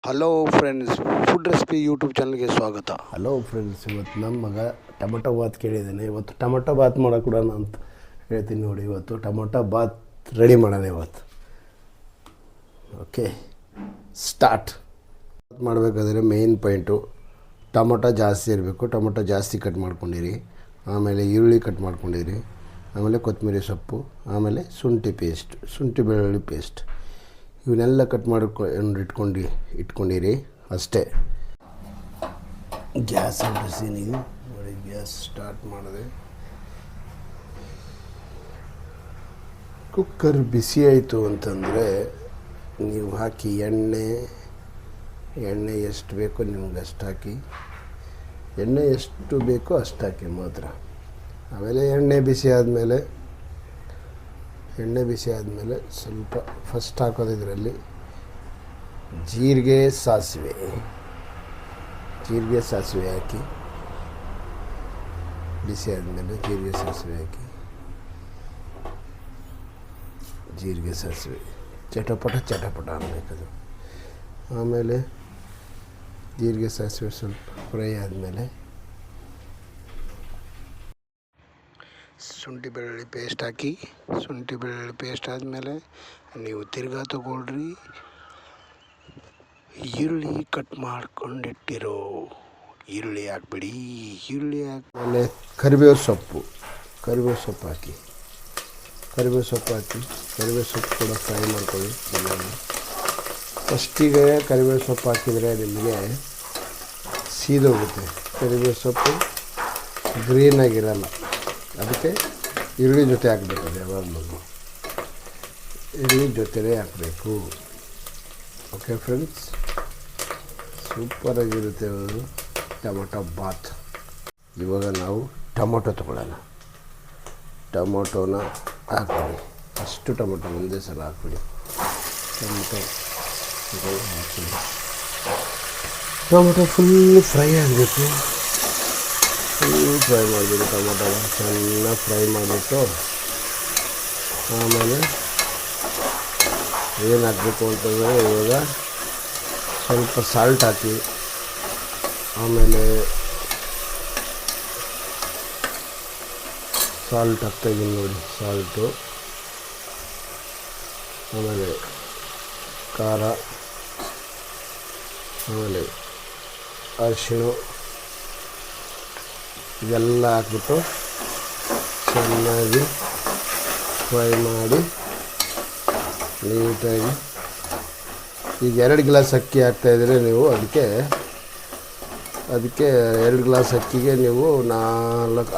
Hello friends, food recipe YouTube ಚಾನಲ್ಗೆ ಸ್ವಾಗತ. Hello friends, ಇವತ್ತು ನಮ್ಮ ಮಗ ಟೊಮೊಟೊ ಬಾತ್ ಕೇಳಿದ್ದಾನೆ. ಇವತ್ತು ಟೊಮೊಟೊ ಬಾತ್ ಮಾಡೋಕೊಡೋಣ ಅಂತ ಹೇಳ್ತೀನಿ. ನೋಡಿ, ಇವತ್ತು ಟೊಮೊಟೊ ಬಾತ್ ರೆಡಿ ಮಾಡೋಣ ಇವತ್ತು. Okay, start. ಬಾತ್ ಮಾಡಬೇಕಾದ್ರೆ ಮೇಯ್ನ್ ಪಾಯಿಂಟು ಟೊಮೊಟೊ ಜಾಸ್ತಿ ಇರಬೇಕು. ಟೊಮೊಟೊ ಜಾಸ್ತಿ ಕಟ್ ಮಾಡ್ಕೊಂಡಿರಿ, ಆಮೇಲೆ ಈರುಳ್ಳಿ ಕಟ್ ಮಾಡ್ಕೊಂಡಿರಿ, ಆಮೇಲೆ ಕೊತ್ತಂಬರಿ ಸೊಪ್ಪು, ಆಮೇಲೆ ಶುಂಠಿ ಬೆಳ್ಳುಳ್ಳಿ ಪೇಸ್ಟ್ ಇವನ್ನೆಲ್ಲ ಕಟ್ ಮಾಡ್ಕೊಂಡು ಇಟ್ಕೊಂಡಿರಿ ಅಷ್ಟೇ. ಗ್ಯಾಸ್ ಅಂಟಿಸ್ತೀನಿ. ನೋಡಿ, ಗ್ಯಾಸ್ ಸ್ಟಾರ್ಟ್ ಮಾಡಿದೆ. ಕುಕ್ಕರ್ ಬಿಸಿ ಆಯಿತು ಅಂತಂದರೆ ನೀವು ಹಾಕಿ ಎಣ್ಣೆ ಎಷ್ಟು ಬೇಕೋ ನಿಮ್ಗೆ ಅಷ್ಟು ಹಾಕಿ, ಎಣ್ಣೆ ಎಷ್ಟು ಬೇಕೋ ಅಷ್ಟು ಹಾಕಿ ಮಾತ್ರ. ಆಮೇಲೆ ಎಣ್ಣೆ ಬಿಸಿ ಆದಮೇಲೆ ಸ್ವಲ್ಪ ಫಸ್ಟ್ ಹಾಕೋದು ಇದರಲ್ಲಿ ಜೀರಿಗೆ ಸಾಸಿವೆ ಹಾಕಿ, ಬಿಸಿ ಆದಮೇಲೆ ಜೀರಿಗೆ ಸಾಸಿವೆ ಚಟಪಟ ಅನ್ನಬೇಕದು. ಆಮೇಲೆ ಜೀರಿಗೆ ಸಾಸಿವೆ ಸ್ವಲ್ಪ ಫ್ರೈ ಆದಮೇಲೆ ಶುಂಠಿ ಬೆಳ್ಳುಳ್ಳಿ ಪೇಸ್ಟ್ ಹಾಕಿ. ಶುಂಠಿ ಬೆಳ್ಳುಳ್ಳಿ ಪೇಸ್ಟ್ ಆದಮೇಲೆ ನೀವು ತಿರ್ಗಾ ತಗೊಳ್ರಿ ಈರುಳ್ಳಿ ಕಟ್ ಮಾಡ್ಕೊಂಡಿಟ್ಟಿರೋ ಈರುಳ್ಳಿ ಹಾಕ್ಬಿಡಿ. ಈರುಳ್ಳಿ ಹಾಕಿ ಕರಿಬೇವು ಸೊಪ್ಪು ಹಾಕಿ. ಕರಿಬೇವು ಸೊಪ್ಪು ಕೂಡ ಫ್ರೈ ಮಾಡ್ಕೊಳ್ಳಿ. ಫಸ್ಟಿಗೆ ಕರಿಬೇವು ಸೊಪ್ಪು ಹಾಕಿದರೆ ನಿಮಗೆ ಸೀದೋಗುತ್ತೆ. ಕರಿಬೇವು ಸೊಪ್ಪು ಗ್ರೀನಾಗಿರಲ್ಲ, ಅದಕ್ಕೆ ಈರುಳ್ಳಿ ಜೊತೆ ಹಾಕಬೇಕು. ಅದು ಯಾವಾಗಲೂ ಈರುಳ್ಳಿ ಜೊತೆಲೇ ಹಾಕಬೇಕು. ಓಕೆ ಫ್ರೆಂಡ್ಸ್, ಸೂಪರಾಗಿರುತ್ತೆ ಅದು ಟೊಮೊಟೊ ಬಾತ್. ಇವಾಗ ನಾವು ಟೊಮೊಟೊ ತೊಗೊಳ್ಳೋಣ. ಟೊಮೊಟೊನ ಹಾಕ್ಬಿಡಿ. ಅಷ್ಟು ಟೊಮೊಟೊ ಒಂದೇ ಸಲ ಹಾಕ್ಬಿಡಿ. ಟೊಮೊಟೊ ಫುಲ್ ಫ್ರೈ ಆಗಬೇಕು. ಫ್ರೈ ಮಾಡಬೇಕು. ಟೊಮೊಟೊ ಚೆನ್ನಾಗಿ ಫ್ರೈ ಮಾಡಿಬಿಟ್ಟು ಆಮೇಲೆ ಏನು ಹಾಕಬೇಕು ಅಂತಂದರೆ, ಇವಾಗ ಸ್ವಲ್ಪ ಸಾಲ್ಟ್ ಹಾಕಿ, ಆಮೇಲೆ ಸಾಲ್ಟ್ ಹಾಕ್ತಾಯಿದ್ದೀನಿ ನೋಡಿ, ಸಾಲ್ಟು, ಆಮೇಲೆ ಖಾರ, ಆಮೇಲೆ ಅರಿಶಿಣ ಇದೆಲ್ಲ ಹಾಕ್ಬಿಟ್ಟು ಚೆನ್ನಾಗಿ ಫ್ರೈ ಮಾಡಿ ನೀಟಾಗಿ. ಈಗ 2 ಗ್ಲಾಸ್ ಅಕ್ಕಿ ಹಾಕ್ತಾಯಿದ್ರೆ ನೀವು ಅದಕ್ಕೆ 2 ಗ್ಲಾಸ್ ಅಕ್ಕಿಗೆ ನೀವು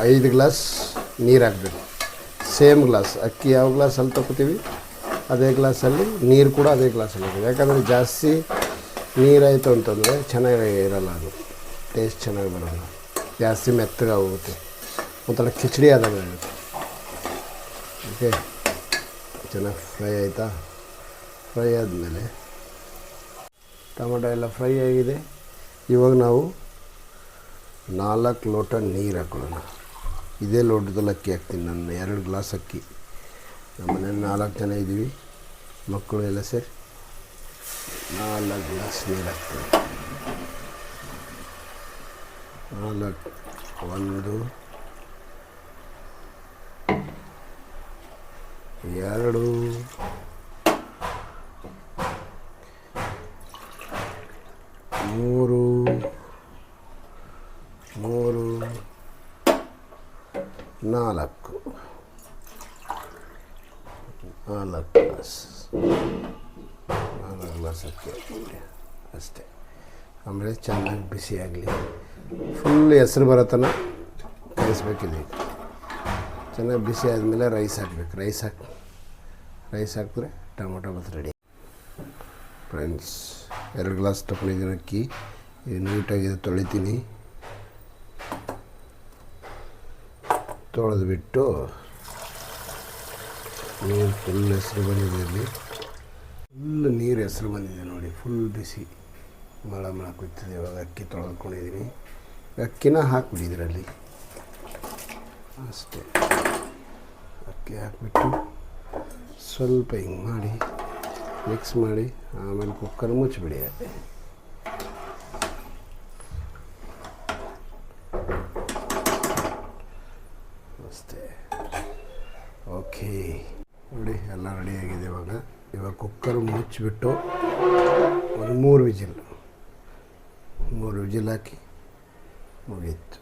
5 ಗ್ಲಾಸ್ ನೀರು ಹಾಕಬೇಕು. ಸೇಮ್ ಗ್ಲಾಸ್ ಅಕ್ಕಿ ಯಾವ ಗ್ಲಾಸಲ್ಲಿ ತಗೋತೀವಿ ಅದೇ ಗ್ಲಾಸಲ್ಲಿ ನೀರು ಕೂಡ ಅದೇ ಗ್ಲಾಸಲ್ಲಿ ಹಾಕಬೇಕು. ಯಾಕಂದರೆ ಜಾಸ್ತಿ ನೀರಾಯಿತು ಅಂತಂದರೆ ಚೆನ್ನಾಗಿ ಇರಲ್ಲ, ಅದು ಟೇಸ್ಟ್ ಚೆನ್ನಾಗಿ ಬರೋಲ್ಲ, ಜಾಸ್ತಿ ಮೆತ್ತಗೆ ಹೋಗುತ್ತೆ, ಒಂಥರ ಕಿಚಡಿ ಆದಾಗ ಆಗುತ್ತೆ. ಓಕೆ, ಚೆನ್ನಾಗಿ ಫ್ರೈ ಆಯಿತಾ? ಫ್ರೈ ಆದಮೇಲೆ ಟೊಮೊಟೊ ಎಲ್ಲ ಫ್ರೈ ಆಗಿದೆ. ಇವಾಗ ನಾವು 4 ಲೋಟ ನೀರು ಹಾಕೊಳ್ಳೋಣ. ಇದೇ ಲೋಟದಲ್ಲಿ ಅಕ್ಕಿ ಹಾಕ್ತೀನಿ ನಾನು, 2 ಗ್ಲಾಸ್ ಅಕ್ಕಿ. ನಮ್ಮ ಮನೇಲಿ 4 ಜನ ಇದ್ದೀವಿ, ಮಕ್ಕಳು ಎಲ್ಲ ಸೇರಿ 4 ಗ್ಲಾಸ್ ನೀರು ಹಾಕ್ತೀನಿ. 1 2 3 4 ಗ್ಲಾಸ್ ಅಕ್ಕಿ ಹಾಕ್ತೀನಿ ಅಷ್ಟೇ. ಆಮೇಲೆ ಚೆನ್ನಾಗಿ ಬಿಸಿ ಆಗಲಿ, ಫುಲ್ ಹೆಸರು ಬರೋ ತನಕ ಕಾಯಿಸ್ಬೇಕಿದೆ. ಚೆನ್ನಾಗಿ ಬಿಸಿ ಆದಮೇಲೆ ರೈಸ್ ಹಾಕಬೇಕು. ರೈಸ್ ಹಾಕಿದ್ರೆ tomato bath ready. Friends, 2 glass ತೊಗೊಂಡಿದ್ದೀನಿ ಅಕ್ಕಿ. ಇದು ನೀಟಾಗಿ ತೊಳಿತೀನಿ. ತೊಳೆದ್ಬಿಟ್ಟು ನೀರು ಫುಲ್ ಹೆಸರು ಬಂದಿದೆ. ಇಲ್ಲಿ ಫುಲ್ ನೀರು ಹೆಸರು ಬಂದಿದೆ ನೋಡಿ, ಫುಲ್ ಬಿಸಿ ಮಳ ಕುಯ್ತಿದೆ. ಇವಾಗ ಅಕ್ಕಿ ತೊಳೆದ್ಕೊಂಡಿದ್ದೀನಿ. ಅಕ್ಕಿನ ಹಾಕ್ಬಿಡಿ ಇದರಲ್ಲಿ ಅಷ್ಟೇ. ಅಕ್ಕಿ ಹಾಕಿಬಿಟ್ಟು ಸ್ವಲ್ಪ ಹಿಂಗೆ ಮಾಡಿ ಮಿಕ್ಸ್ ಮಾಡಿ ಆಮೇಲೆ ಕುಕ್ಕರ್ ಮುಚ್ಚಿಬಿಡಿ. ಅಷ್ಟೇ. ಓಕೆ ನೋಡಿ ಎಲ್ಲ ರೆಡಿಯಾಗಿದೆ. ಇವಾಗ ಕುಕ್ಕರ್ ಮುಚ್ಚಿಬಿಟ್ಟು ಒಂದು 3 ವಿಜಿಲ್ ಹಾಕಿ ಮುಗೀತು.